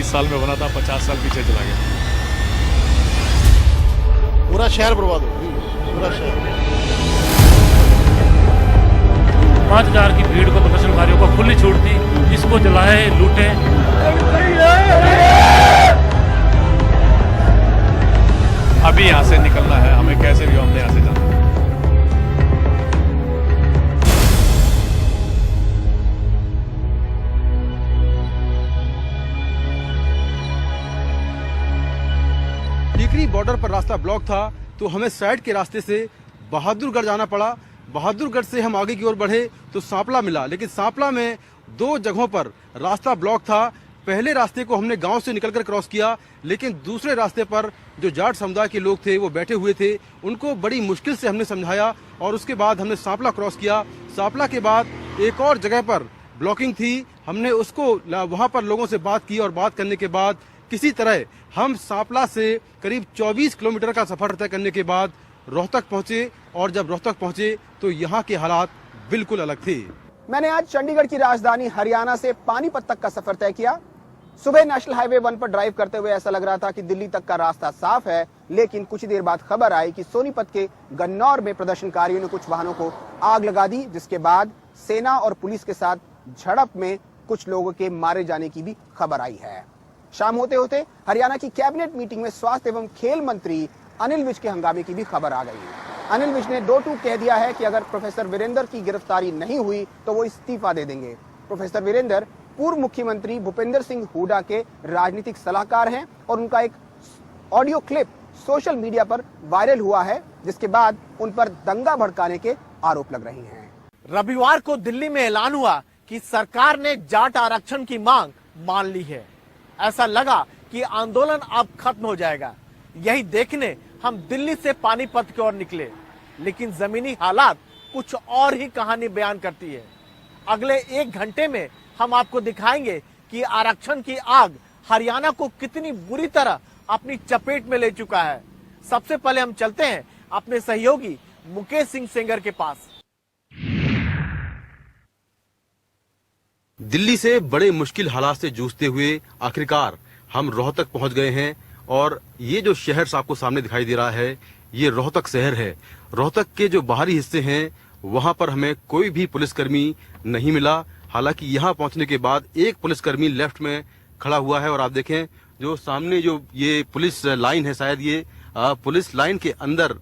20 साल में बना था, 50 साल पीछे चला गया। पूरा शहर बर्बाद हो गया, पूरा शहर। 5000 की भीड़ को प्रदर्शनकारियों को खुली छूट दी, इसको जलाए लूटे। अभी यहाँ से निकलना है हमें, कैसे भी हमने यहाँ से जाना है। टीकरी बॉर्डर पर रास्ता ब्लॉक था तो हमें साइड के रास्ते से बहादुरगढ़ जाना पड़ा। बहादुरगढ़ से हम आगे की ओर बढ़े तो सांपला मिला, लेकिन सांपला में 2 जगहों पर रास्ता ब्लॉक था। पहले रास्ते को हमने गांव से निकलकर क्रॉस किया, लेकिन दूसरे रास्ते पर जो जाट समुदाय के लोग थे वो बैठे हुए थे, उनको बड़ी मुश्किल से हमने समझाया और उसके बाद हमने सांपला क्रॉस किया। सांपला के बाद एक और जगह पर ब्लॉकिंग थी, हमने उसको वहां पर लोगों से बात की और बात करने के बाद किसी तरह हम सांपला से करीब 24 किलोमीटर का सफर तय करने के बाद रोहतक पहुंचे। और जब रोहतक पहुंचे तो यहाँ के हालात बिल्कुल अलग थे। मैंने आज चंडीगढ़ की राजधानी हरियाणा से पानीपत तक का सफर तय किया। सुबह नेशनल हाईवे 1 पर ड्राइव करते हुए ऐसा लग रहा था कि दिल्ली तक का रास्ता साफ है, लेकिन कुछ देर बाद खबर आई कि सोनीपत के गन्नौर में प्रदर्शनकारियों ने कुछ वाहनों को आग लगा दी, जिसके बाद सेना और पुलिस के साथ झड़प में कुछ लोगों के मारे जाने की भी खबर आई है। शाम होते होते हरियाणा की कैबिनेट मीटिंग में स्वास्थ्य एवं खेल मंत्री अनिल विज के हंगामे की भी खबर आ गई। अनिल विज ने 2 टूक कह दिया है कि अगर प्रोफेसर वीरेंद्र की गिरफ्तारी नहीं हुई तो वो इस्तीफा दे देंगे। प्रोफेसर वीरेंद्र पूर्व मुख्यमंत्री भूपेंद्र सिंह हुड्डा के राजनीतिक सलाहकार हैं और उनका एक ऑडियो क्लिप सोशल मीडिया पर वायरल हुआ है, जिसके बाद उन पर दंगा भड़काने के आरोप लग रहे हैं। रविवार को दिल्ली में ऐलान हुआ कि सरकार ने जाट आरक्षण की मांग मान ली है। ऐसा लगा कि आंदोलन अब खत्म हो जाएगा। यही देखने हम दिल्ली से पानीपत की ओर निकले, लेकिन जमीनी हालात कुछ और ही कहानी बयान करती है। अगले 1 घंटे में हम आपको दिखाएंगे कि आरक्षण की आग हरियाणा को कितनी बुरी तरह अपनी चपेट में ले चुका है। सबसे पहले हम चलते हैं अपने सहयोगी मुकेश सिंह सेंगर के पास। दिल्ली से बड़े मुश्किल हालात से जूझते हुए आखिरकार हम रोहतक पहुंच गए हैं और ये जो शहर आपको सामने दिखाई दे रहा है ये रोहतक शहर है। रोहतक के जो बाहरी हिस्से हैं वहां पर हमें कोई भी पुलिसकर्मी नहीं मिला। हालांकि यहाँ पहुंचने के बाद एक पुलिसकर्मी लेफ्ट में खड़ा हुआ है और आप देखें जो सामने जो ये पुलिस लाइन है, शायद ये पुलिस लाइन के अंदर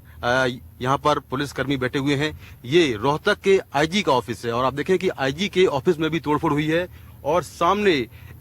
यहाँ पर पुलिसकर्मी बैठे हुए हैं। ये रोहतक के आईजी का ऑफिस है और आप देखें कि आईजी के ऑफिस में भी तोड़फोड़ हुई है और सामने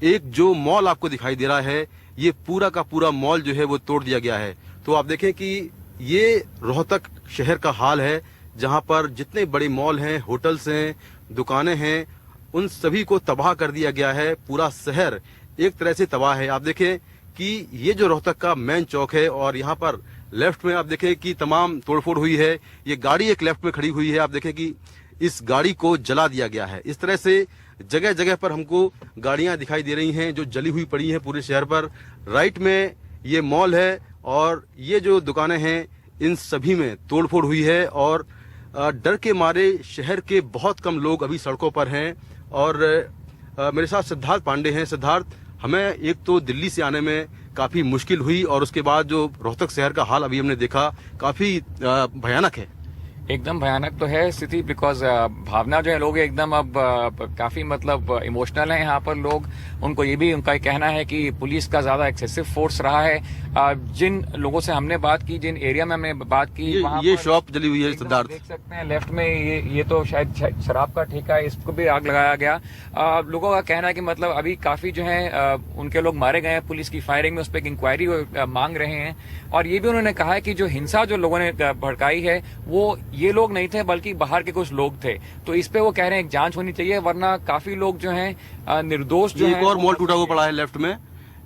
एक जो मॉल आपको दिखाई दे रहा है ये पूरा का पूरा मॉल जो है वो तोड़ दिया गया है। तो आप देखें कि ये रोहतक शहर का हाल है, जहाँ पर जितने बड़े मॉल हैं, होटल्स हैं, दुकानें हैं, उन सभी को तबाह कर दिया गया है। पूरा शहर एक तरह से तबाह है। आप देखें कि ये जो रोहतक का मेन चौक है और यहाँ पर लेफ्ट में आप देखें कि तमाम तोड़फोड़ हुई है। ये गाड़ी एक लेफ्ट में खड़ी हुई है, आप देखें कि इस गाड़ी को जला दिया गया है। इस तरह से जगह जगह पर हमको गाड़ियां दिखाई दे रही हैं जो जली हुई पड़ी हैं पूरे शहर पर। राइट में ये मॉल है और ये जो दुकानें हैं इन सभी में तोड़फोड़ हुई है और डर के मारे शहर के बहुत कम लोग अभी सड़कों पर हैं। और मेरे साथ सिद्धार्थ पांडे हैं। सिद्धार्थ, हमें एक तो दिल्ली से आने में काफी मुश्किल हुई और उसके बाद जो रोहतक शहर का हाल अभी हमने देखा काफी भयानक है। एकदम भयानक तो है स्थिति, बिकॉज भावना जो है लोग एकदम अब काफी मतलब इमोशनल है यहाँ पर लोग। उनको ये भी उनका कहना है कि पुलिस का ज्यादा एक्सेसिव फोर्स रहा है। जिन लोगों से हमने बात की, जिन एरिया में हमने बात की, ये शॉप जली हुई है सिद्धार्थ, देख सकते हैं लेफ्ट में ये तो शायद शराब का ठेका है, इसको भी आग लगाया गया। लोगों का कहना है कि मतलब अभी काफी जो है उनके लोग मारे गए हैं पुलिस की फायरिंग में, उस पर एक इंक्वायरी मांग रहे हैं। और ये भी उन्होंने कहा है कि जो हिंसा जो लोगों ने भड़काई है वो ये लोग नहीं थे बल्कि बाहर के कुछ लोग थे। तो इस पे वो कह रहे हैं एक जांच होनी चाहिए, वरना काफी लोग जो हैं निर्दोष जो एक और मॉल टूटा हुआ पड़ा है लेफ्ट में,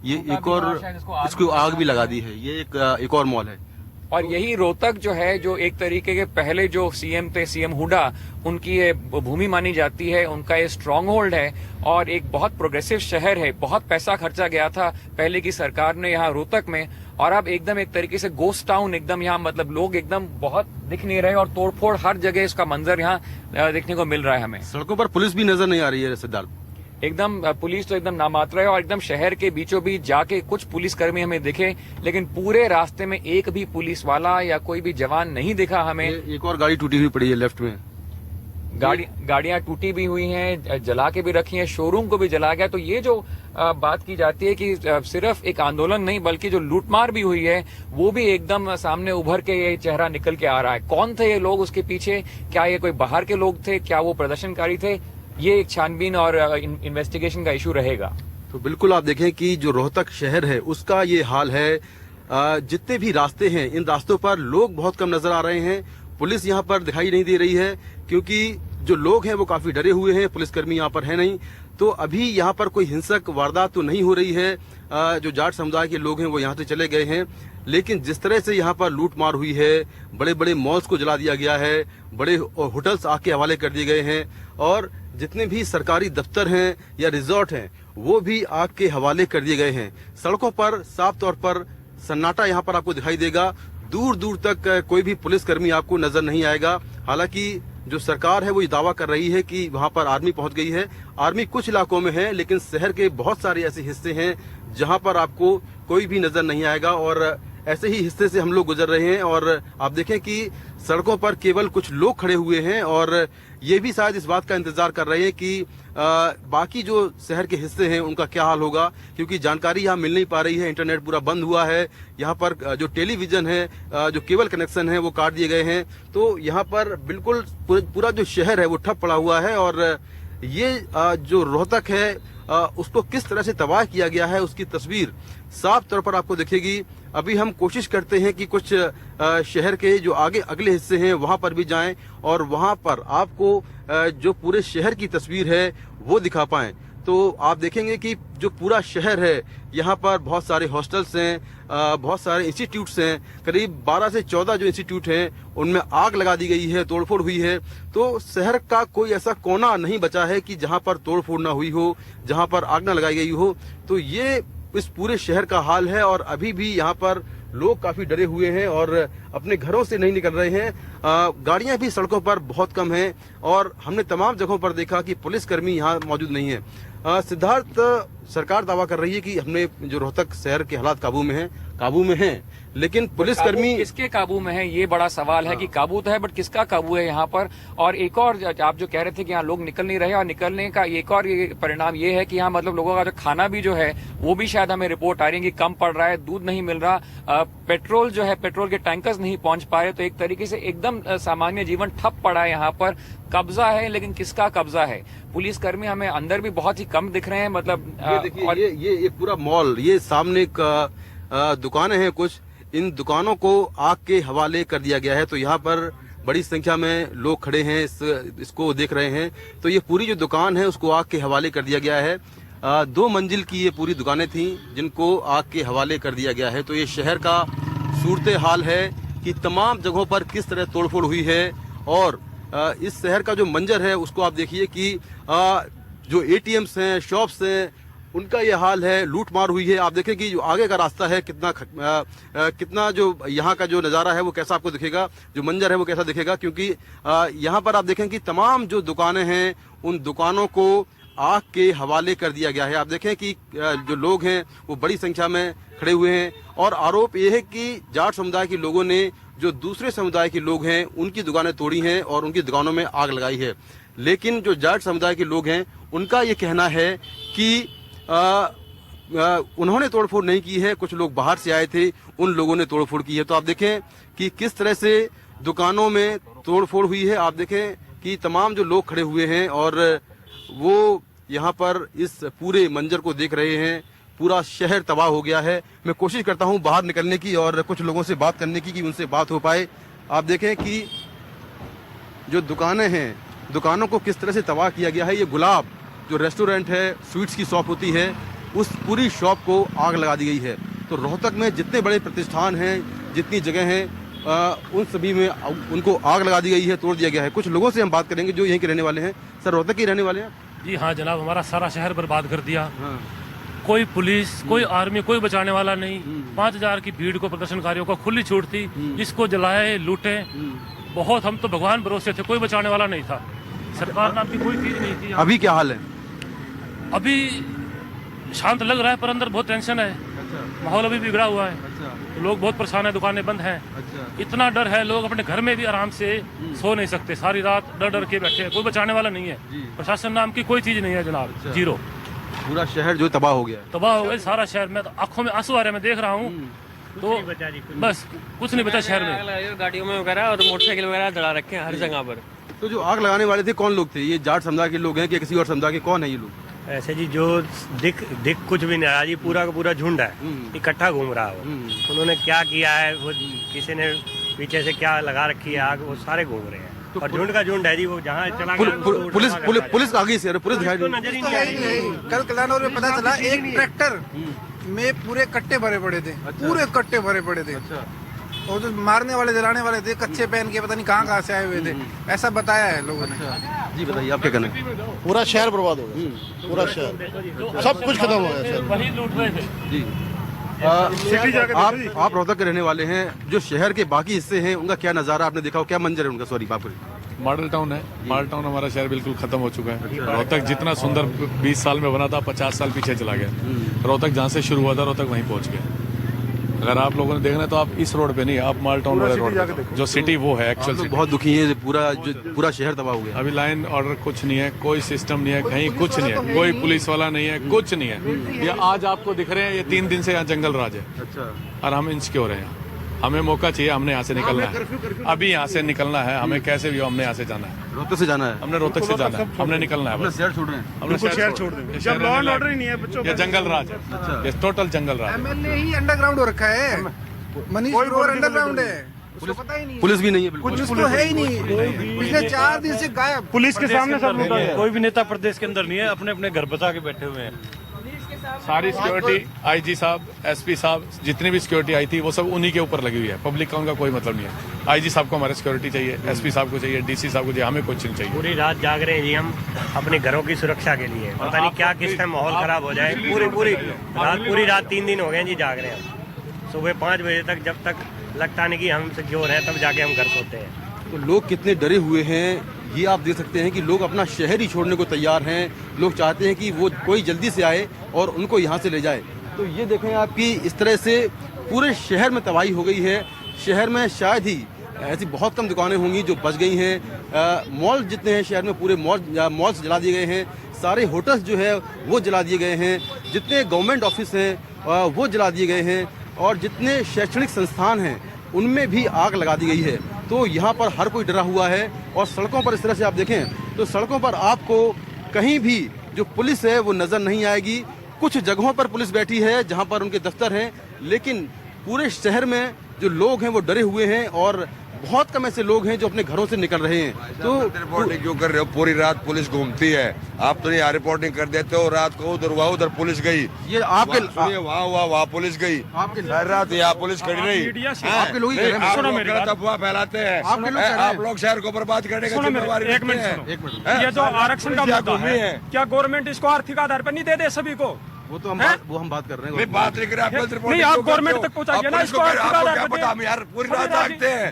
ये एक और इसको आग भी लगा दी है। ये एक और मॉल है। और यही रोहतक जो है, जो एक तरीके के पहले जो सीएम थे, सीएम हुड्डा, उनकी ये भूमि मानी जाती है, उनका ये स्ट्रांग होल्ड है और एक बहुत प्रोग्रेसिव शहर है। बहुत पैसा खर्चा गया था पहले की सरकार ने यहाँ रोहतक में, और अब एकदम एक तरीके से गोस्ट टाउन एकदम यहाँ, मतलब लोग एकदम बहुत दिख नहीं रहे और तोड़फोड़ हर जगह इसका मंजर यहाँ देखने को मिल रहा है हमें। सड़कों पर पुलिस भी नजर नहीं आ रही है सिद्धार्थ। एकदम पुलिस तो एकदम नामात्र है और एकदम शहर के बीचों बीच जाके कुछ पुलिसकर्मी हमें दिखे, लेकिन पूरे रास्ते में एक भी पुलिस वाला या कोई भी जवान नहीं दिखा हमें। एक और गाड़ी टूटी हुई पड़ी है लेफ्ट में, गाड़ियां टूटी भी हुई हैं, जला के भी रखी हैं, शोरूम को भी जला गया। तो ये जो बात की जाती है कि सिर्फ एक आंदोलन नहीं बल्कि जो लूटमार भी हुई है वो भी एकदम सामने उभर के ये चेहरा निकल के आ रहा है। कौन थे ये लोग उसके पीछे? क्या ये कोई बाहर के लोग थे? क्या वो प्रदर्शनकारी थे? ये एक छानबीन और इन्वेस्टिगेशन का इशू रहेगा। तो बिल्कुल आप देखें कि जो रोहतक शहर है उसका ये हाल है। जितने भी रास्ते हैं इन रास्तों पर लोग बहुत कम नजर आ रहे हैं। पुलिस यहाँ पर दिखाई नहीं दे रही है क्योंकि जो लोग हैं वो काफी डरे हुए हैं, पुलिसकर्मी यहाँ पर है नहीं। तो अभी यहाँ पर कोई हिंसक वारदात तो नहीं हो रही है। जो जाट समुदाय के लोग हैं वो यहाँ से चले गए हैं, लेकिन जिस तरह से यहाँ पर लूट मार हुई है, बड़े बड़े मॉल्स को जला दिया गया है, बड़े होटल्स आग के हवाले कर दिए गए हैं और जितने भी सरकारी दफ्तर हैं या रिजॉर्ट हैं वो भी आग के हवाले कर दिए गए हैं। सड़कों पर साफ तौर पर सन्नाटा यहाँ पर आपको दिखाई देगा। दूर दूर तक कोई भी पुलिसकर्मी आपको नजर नहीं आएगा। हालांकि जो सरकार है वो ये दावा कर रही है कि वहां पर आर्मी पहुंच गई है। आर्मी कुछ इलाकों में है, लेकिन शहर के बहुत सारे ऐसे हिस्से हैं जहां पर आपको कोई भी नजर नहीं आएगा और ऐसे ही हिस्से से हम लोग गुजर रहे हैं। और आप देखें कि सड़कों पर केवल कुछ लोग खड़े हुए हैं और ये भी शायद इस बात का इंतजार कर रहे हैं कि बाकी जो शहर के हिस्से हैं उनका क्या हाल होगा, क्योंकि जानकारी यहाँ मिल नहीं पा रही है। इंटरनेट पूरा बंद हुआ है। यहाँ पर जो टेलीविजन है, जो केबल कनेक्शन है वो काट दिए गए हैं। तो यहाँ पर बिल्कुल पूरा जो शहर है वो ठप पड़ा हुआ है और ये जो रोहतक है उसको किस तरह से तबाह किया गया है उसकी तस्वीर साफ तौर पर आपको दिखेगी। अभी हम कोशिश करते हैं कि कुछ शहर के जो अगले हिस्से हैं वहां पर भी जाएं और वहां पर आपको जो पूरे शहर की तस्वीर है वो दिखा पाएं। तो आप देखेंगे कि जो पूरा शहर है यहाँ पर बहुत सारे हॉस्टल्स हैं, बहुत सारे इंस्टीट्यूट्स हैं। करीब 12 से 14 जो इंस्टीट्यूट हैं उनमें आग लगा दी गई है, तोड़फोड़ हुई है। तो शहर का कोई ऐसा कोना नहीं बचा है कि जहाँ पर तोड़फोड़ ना हुई हो, जहाँ पर आग ना लगाई गई हो। तो ये इस पूरे शहर का हाल है और अभी भी यहाँ पर लोग काफी डरे हुए हैं और अपने घरों से नहीं निकल रहे हैं। गाड़ियां भी सड़कों पर बहुत कम हैं और हमने तमाम जगहों पर देखा कि पुलिसकर्मी यहाँ मौजूद नहीं है। सिद्धार्थ, सरकार दावा कर रही है कि हमने जो रोहतक शहर के हालात काबू में हैं, लेकिन पुलिसकर्मी किसके काबू में है ये बड़ा सवाल है कि काबू तो है बट किसका काबू है यहाँ पर। और एक और आप जो कह रहे थे कि यहाँ लोग निकल नहीं रहे और निकलने का एक और ये परिणाम ये है कि यहाँ मतलब लोगों का जो खाना भी जो है वो भी शायद हमें रिपोर्ट आ रही है कि कम पड़ रहा है, दूध नहीं मिल रहा, पेट्रोल जो है पेट्रोल के टैंकर्स नहीं पहुंच पा रहे। तो एक तरीके से एकदम सामान्य जीवन ठप पड़ा है यहाँ पर। कब्जा है, लेकिन किसका कब्जा है? पुलिसकर्मी हमें अंदर भी बहुत ही कम दिख रहे हैं। मतलब ये देखिए ये पूरा मॉल, ये सामने दुकानें हैं कुछ, इन दुकानों को आग के हवाले कर दिया गया है। तो यहाँ पर बड़ी संख्या में लोग खड़े हैं, इसको देख रहे हैं। तो ये पूरी जो दुकान है उसको आग के हवाले कर दिया गया है। 2 मंजिल की ये पूरी दुकानें थी जिनको आग के हवाले कर दिया गया है। तो ये शहर का सूरत हाल है कि तमाम जगहों पर किस तरह तोड़फोड़ हुई है। और इस शहर का जो मंजर है उसको आप देखिए कि जो एटीएम्स हैं, शॉप्स हैं, उनका ये हाल है। लूट मार हुई है। आप देखें कि जो आगे का रास्ता है कितना जो यहाँ का जो नज़ारा है वो कैसा आपको दिखेगा, जो मंजर है वो कैसा दिखेगा। क्योंकि यहाँ पर आप देखें कि तमाम जो दुकानें हैं उन दुकानों को आग के हवाले कर दिया गया है। आप देखें कि जो लोग हैं वो बड़ी संख्या में खड़े हुए हैं और आरोप ये है कि जाट समुदाय के लोगों ने जो दूसरे समुदाय के लोग हैं उनकी दुकानें तोड़ी हैं और उनकी दुकानों में आग लगाई है। लेकिन जो जाट समुदाय के लोग हैं उनका ये कहना है कि उन्होंने तोड़फोड़ नहीं की है, कुछ लोग बाहर से आए थे, उन लोगों ने तोड़फोड़ की है। तो आप देखें कि किस तरह से दुकानों में तोड़फोड़ हुई है। आप देखें कि तमाम जो लोग खड़े हुए हैं और वो यहाँ पर इस पूरे मंजर को देख रहे हैं। पूरा शहर तबाह हो गया है। मैं कोशिश करता हूँ बाहर निकलने की और कुछ लोगों से बात करने की कि उनसे बात हो पाए। आप देखें कि जो दुकानें हैं, दुकानों को किस तरह से तबाह किया गया है। ये गुलाब जो रेस्टोरेंट है, स्वीट्स की शॉप होती है, उस पूरी शॉप को आग लगा दी गई है। तो रोहतक में जितने बड़े प्रतिष्ठान हैं, जितनी जगह हैं, उन सभी में उनको आग लगा दी गई है, तोड़ दिया गया है। कुछ लोगों से हम बात करेंगे जो यहीं के रहने वाले हैं। सर, रोहतक के रहने वाले हैं? जी हाँ जनाब, हमारा सारा शहर बर्बाद कर दिया। हाँ। कोई पुलिस, कोई आर्मी, कोई बचाने वाला नहीं। 5000 की भीड़ को, प्रदर्शनकारियों को खुली छूट थी, इसको जलाए, लूटे। बहुत, हम तो भगवान भरोसे थे, कोई बचाने वाला नहीं था। सरकार नाम की कोई चीज नहीं थी। अभी क्या हाल है? अभी शांत लग रहा है पर अंदर बहुत टेंशन है। माहौल अभी बिगड़ा हुआ है। तो लोग बहुत परेशान है, दुकानें बंद हैं। इतना डर है, लोग अपने घर में भी आराम से सो नहीं सकते, सारी रात डर डर के बैठे हैं। कोई बचाने वाला नहीं है, प्रशासन नाम की कोई चीज नहीं है जनाब, जीरो। पूरा शहर जो तबाह हो गया है। तबाह हो गया सारा शहर। मैं तो आंखों में आंसू आ रहे हैं, मैं देख रहा हूँ। तो बस कुछ नहीं बचा शहर में। गाड़ियों में वगैरह और मोटरसाइकिल वगैरह जला रखे हैं हर जगह पर। तो जो आग लगाने वाले थे कौन लोग थे? ये जाट समुदाय के लोग हैं कि किसी और समुदाय के? कौन है ये लोग? ऐसे जी जो दिख कुछ भी नहीं रहा जी, पूरा का पूरा झुंड है, इकट्ठा घूम रहा है। उन्होंने क्या किया है, वो किसी ने पीछे से क्या लगा रखी है आग, वो सारे घूम रहे हैं। और झुंड का झुंड है जी, वो जहाँ चला गया। पुलिस आगे से पुलिस दिखाई तो नजर ही नहीं आई। कल कलानौर में पता चला एक ट्रैक्टर में पूरे कट्टे भरे पड़े थे। पूरे कट्टे भरे पड़े थे। और जो मारने वाले जलाने वाले थे कच्चे पहन के, पता नहीं कहाँ से आए हुए थे, ऐसा बताया है लोगों ने। जी बताइए, आप क्या कहना है? पूरा शहर बर्बाद हो गया, पूरा शहर, सब कुछ खत्म हो गया शहर। वही लूट रहे थे जी। आप रोहतक के रहने वाले हैं, जो शहर के बाकी हिस्से हैं उनका क्या नजारा आपने देखा हो, क्या मंजर है उनका? सॉरी बाप रे। मॉडल टाउन है। मॉडल टाउन हमारा शहर बिल्कुल खत्म हो चुका है। रोहतक जितना सुंदर 20 साल में बना था, 50 साल पीछे चला गया। रोहतक जहाँ से शुरू हुआ था, रोहतक वहीं पहुंच गया। अगर आप लोगों ने देखना है तो आप इस रोड पे नहीं, आप मॉडल टाउन वाले रोड पे, जो सिटी वो है एक्चुअल सिटी। बहुत दुखी है, पूरा शहर तबाह हो गया। अभी लाइन ऑर्डर कुछ नहीं है, कोई सिस्टम नहीं है, कहीं कुछ नहीं है, कोई पुलिस वाला नहीं है, कुछ नहीं है। ये आज आपको दिख रहे हैं, ये 3 दिन से यहाँ जंगल राज है। अच्छा। और हम इनसिक्योर हैं। हमें मौका चाहिए, हमने यहाँ से निकलना है। अभी यहाँ से निकलना है, हमें कैसे भी हो, हमने यहाँ से जाना है। रोहतक से जाना है? हमने रोहतक से जाना है, हमने निकलना है। शहर छोड़ रहे हैं? हमने शहर छोड़ देंगे। जब लॉ एंड ऑर्डर ही नहीं है, ये जंगल राज है। ये टोटल जंगल राज है। एमएलए ही अंडरग्राउंड हो रखा है, मनीष ग्रोवर अंडरग्राउंड है, उसको पता ही नहीं है। पुलिस भी नहीं है, पुलिस तो है ही नहीं, पिछले 4 दिन से गायब। पुलिस के सामने सब लूटा है। कोई भी नेता प्रदेश के अंदर नहीं है, अपने अपने घर बचा के बैठे हुए हैं। सारी सिक्योरिटी आईजी साहब, एसपी साहब, जितनी भी सिक्योरिटी आई थी वो सब उन्हीं के ऊपर लगी हुई है। पब्लिक का उनका कोई मतलब नहीं है। आईजी साहब को हमारे सिक्योरिटी चाहिए, एसपी साहब को चाहिए, डीसी साहब को चाहिए, हमें कुछ नहीं चाहिए। पूरी रात जाग रहे हैं जी हम अपने घरों की सुरक्षा के लिए। पता नहीं क्या किस टाइम माहौल खराब हो जाए। पूरी रात 3 दिन हो गए जी जाग रहे हैं। सुबह 5 बजे तक, जब तक लगता नहीं कि हम सिक्योर हैं, तब जाके हम घर सोते हैं। तो लोग कितने डरे हुए हैं ये आप देख सकते हैं कि लोग अपना शहर ही छोड़ने को तैयार हैं। लोग चाहते हैं कि वो कोई जल्दी से आए और उनको यहाँ से ले जाए। तो ये देखें आपकी इस तरह से पूरे शहर में तबाही हो गई है। शहर में शायद ही ऐसी बहुत कम दुकानें होंगी जो बच गई हैं। मॉल जितने हैं शहर में, पूरे मॉल्स जला दिए गए हैं। सारे होटल्स जो है वो जला दिए गए हैं। जितने गवर्नमेंट ऑफिस हैं वो जला दिए गए हैं। और जितने शैक्षणिक संस्थान हैं उनमें भी आग लगा दी गई है। तो यहाँ पर हर कोई डरा हुआ है। और सड़कों पर इस तरह से आप देखें तो सड़कों पर आपको कहीं भी जो पुलिस है वो नजर नहीं आएगी। कुछ जगहों पर पुलिस बैठी है जहाँ पर उनके दफ्तर हैं, लेकिन पूरे शहर में जो लोग हैं वो डरे हुए हैं। और बहुत कम ऐसे लोग हैं जो अपने घरों से निकल रहे हैं। तो रिपोर्टिंग क्यों कर रहे हो? पूरी रात पुलिस घूमती है, आप तो यहाँ रिपोर्टिंग कर देते हो। रात को उधर हुआ, उधर पुलिस गई। ये आपके वहाँ हुआ, वहाँ पुलिस गई। आपके रात यहाँ पुलिस खड़ी रही। आपके लोग गलत अफवाह फैलाते हैं। आप लोग शहर को बर्बाद करने का जिम्मेवारी। एक मिनट, ये जो आरक्षण का मुद्दा है, क्या गवर्नमेंट इसको आर्थिक आधार पर नहीं दे दे सभी को? वो तो हम बात कर रहे हैं। नहीं, बात नहीं कर रहे। नहीं, आप गवर्नमेंट तक पहुंचाइए ना इसको। क्या पता, हम यार पूरी रात जागते हैं।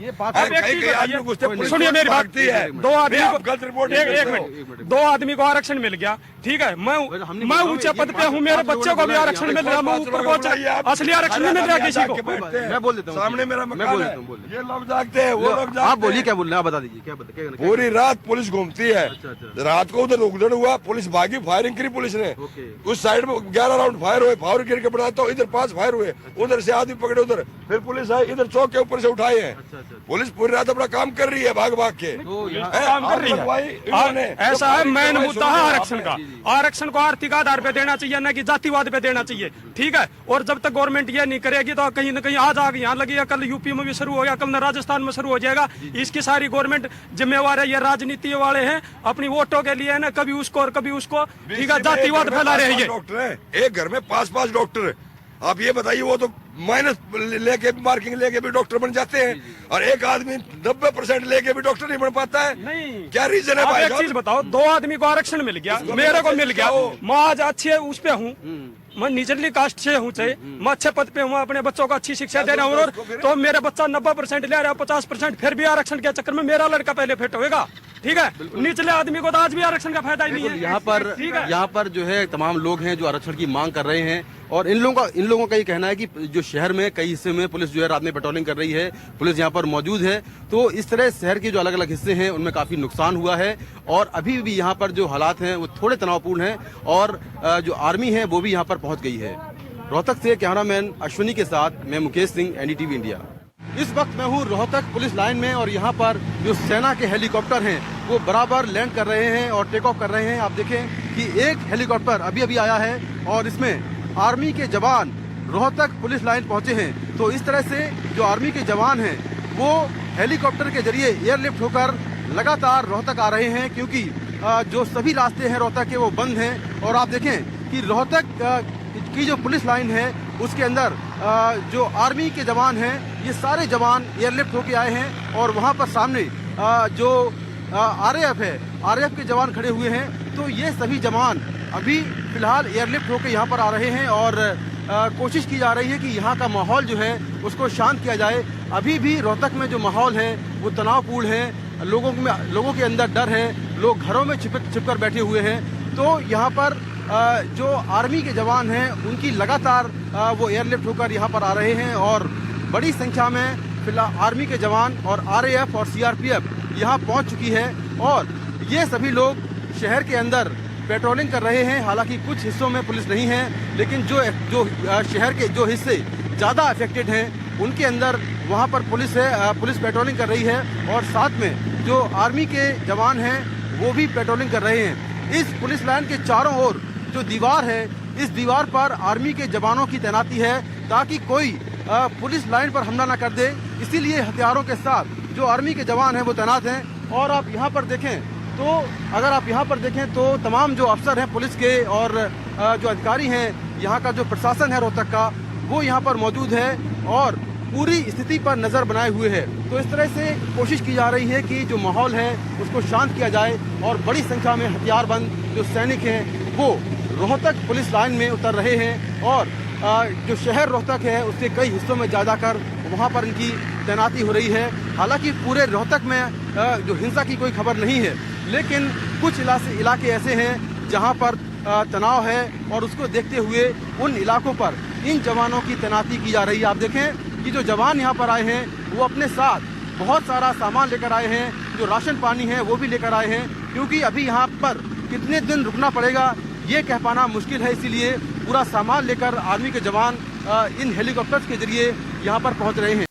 सुनिए मेरी बात, 2 आदमी को गलत रिपोर्ट। एक मिनट, 2 आदमी को आरक्षण मिल गया, ठीक है। मैं ऊंचे पद पे हूँ, मेरे बच्चे को भी आरक्षण मिल रहा, मैं ऊपर पहुंचा, असली आरक्षण नहीं मिल रहा किसी को। मैं बोल देता हूँ, सामने मेरा मकान है, ये लोग जागते हैं, वो लोग आप बोलिए क्या बोल रहे हैं, आप बता दीजिए क्या पूरी रात पुलिस घूमती है। रात को उधर उगदड़ हुआ, पुलिस भागी, फायरिंग करी पुलिस ने। उस साइड में 11 राउंड फायर हुए, फायर गिर के बढ़ाता हूँ, इधर 5 फायर हुए, उधर से आदमी पकड़े, उधर फिर पुलिस आई, इधर चौक के ऊपर से उठाए हैं। पुलिस पूरी रात अपना काम कर रही है, भाग भाग के काम कर रही है। ऐसा है, मेन मुद्दा है आरक्षण का। आरक्षण को आर्थिक आधार पे देना चाहिए, न कि जातिवाद पे देना चाहिए, ठीक है। और जब तक गवर्नमेंट ये नहीं करेगी तो कहीं न कहीं आज आग यहाँ लगी है, कल यूपी में भी शुरू हो गया, कल राजस्थान में शुरू हो जाएगा। इसकी सारी गवर्नमेंट जिम्मेवार है। ये राजनीति वाले हैं, अपनी वोटों के लिए ना कभी उसको और कभी उसको, ठीक है, जातिवाद फैला रहे हैं। डॉक्टर है, एक घर में 5-5 डॉक्टर है। आप ये बताइए, वो तो माइनस लेके मार्किंग लेके भी डॉक्टर बन जाते हैं, और एक आदमी 90% लेके भी डॉक्टर नहीं बन पाता है। नहीं, क्या रीजन है? आप एक चीज बताओ, 2 आदमी को आरक्षण मिल गया, मेरे को मिल गया, मैं आज अच्छे उस पे हूँ, मैं निचली कास्ट से हूँ, चाहे मैं अच्छे पद पे हूँ, अपने बच्चों को अच्छी शिक्षा दे रहा हूँ, तो मेरा बच्चा 90% ले रहा है, 50%, फिर भी आरक्षण के चक्कर में मेरा लड़का पहले फिट होगा। ठीक है, निचले आदमी को तो आज भी आरक्षण का फायदा ही नहीं है। यहाँ पर जो है तमाम लोग हैं जो आरक्षण की मांग कर रहे हैं, और इन लोगों का ये कहना है कि जो शहर में कई हिस्से में पुलिस जो है रात में पेट्रोलिंग कर रही है, पुलिस यहाँ पर मौजूद है, तो इस तरह शहर के जो अलग अलग हिस्से हैं उनमें काफी नुकसान हुआ है, और अभी भी यहाँ पर जो हालात हैं वो थोड़े तनावपूर्ण हैं, और जो आर्मी है वो भी यहाँ पर पहुंच गई है। रोहतक से कैमरामैन अश्विनी के साथ मैं मुकेश सिंह, एनडीटीवी इंडिया। इस वक्त मैं हूँ रोहतक पुलिस लाइन में, और यहाँ पर जो सेना के हेलीकॉप्टर हैं वो बराबर लैंड कर रहे हैं और टेक ऑफ कर रहे हैं। आप देखें कि एक हेलीकॉप्टर अभी अभी आया है और इसमें आर्मी के जवान रोहतक पुलिस लाइन पहुंचे हैं। तो इस तरह से जो आर्मी के जवान हैं वो हेलीकॉप्टर के जरिए एयरलिफ्ट होकर लगातार रोहतक आ रहे हैं, क्योंकि जो सभी रास्ते हैं रोहतक के वो बंद हैं। और आप देखें कि रोहतक की जो पुलिस लाइन है उसके अंदर जो आर्मी के जवान हैं ये सारे जवान एयरलिफ्ट होके आए हैं, और वहाँ पर सामने जो आरएएफ है, आरएएफ के जवान खड़े हुए हैं। तो ये सभी जवान अभी फिलहाल एयरलिफ्ट होके यहाँ पर आ रहे हैं, और कोशिश की जा रही है कि यहाँ का माहौल जो है उसको शांत किया जाए। अभी भी रोहतक में जो माहौल है वो तनावपूर्ण है, लोगों के अंदर डर है, लोग घरों में छिपकर बैठे हुए हैं। तो यहाँ पर जो आर्मी के जवान हैं उनकी लगातार वो एयरलिफ्ट होकर यहाँ पर आ रहे हैं, और बड़ी संख्या में फिलहाल आर्मी के जवान और आरएएफ और सीआरपीएफ यहाँ पहुँच चुकी है, और ये सभी लोग शहर के अंदर पेट्रोलिंग कर रहे हैं। हालांकि कुछ हिस्सों में पुलिस नहीं है, लेकिन जो शहर के जो हिस्से ज़्यादा अफेक्टेड हैं उनके अंदर वहाँ पर पुलिस है, पुलिस पेट्रोलिंग कर रही है, और साथ में जो आर्मी के जवान हैं वो भी पेट्रोलिंग कर रहे हैं। इस पुलिस लाइन के चारों ओर जो दीवार है, इस दीवार पर आर्मी के जवानों की तैनाती है ताकि कोई पुलिस लाइन पर हमला न कर दे, इसीलिए हथियारों के साथ जो आर्मी के जवान हैं वो तैनात हैं। और आप यहाँ पर देखें तो अगर आप यहाँ पर देखें तो तमाम जो अफसर हैं पुलिस के और जो अधिकारी हैं, यहाँ का जो प्रशासन है रोहतक का, वो यहाँ पर मौजूद है और पूरी स्थिति पर नजर बनाए हुए है। तो इस तरह से कोशिश की जा रही है कि जो माहौल है उसको शांत किया जाए, और बड़ी संख्या में हथियारबंद जो सैनिक हैं वो रोहतक पुलिस लाइन में उतर रहे हैं, और जो शहर रोहतक है उसके कई हिस्सों में जा जाकर वहाँ पर इनकी तैनाती हो रही है। हालांकि पूरे रोहतक में जो हिंसा की कोई खबर नहीं है, लेकिन कुछ इलाके ऐसे हैं जहाँ पर तनाव है, और उसको देखते हुए उन इलाकों पर इन जवानों की तैनाती की जा रही है। आप देखें कि जो जवान यहाँ पर आए हैं वो अपने साथ बहुत सारा सामान लेकर आए हैं, जो राशन पानी है वो भी लेकर आए हैं, क्योंकि अभी यहाँ पर कितने दिन रुकना पड़ेगा ये कह पाना मुश्किल है। इसीलिए पूरा सामान लेकर आर्मी के जवान इन हेलीकॉप्टर्स के जरिए यहाँ पर पहुँच रहे हैं।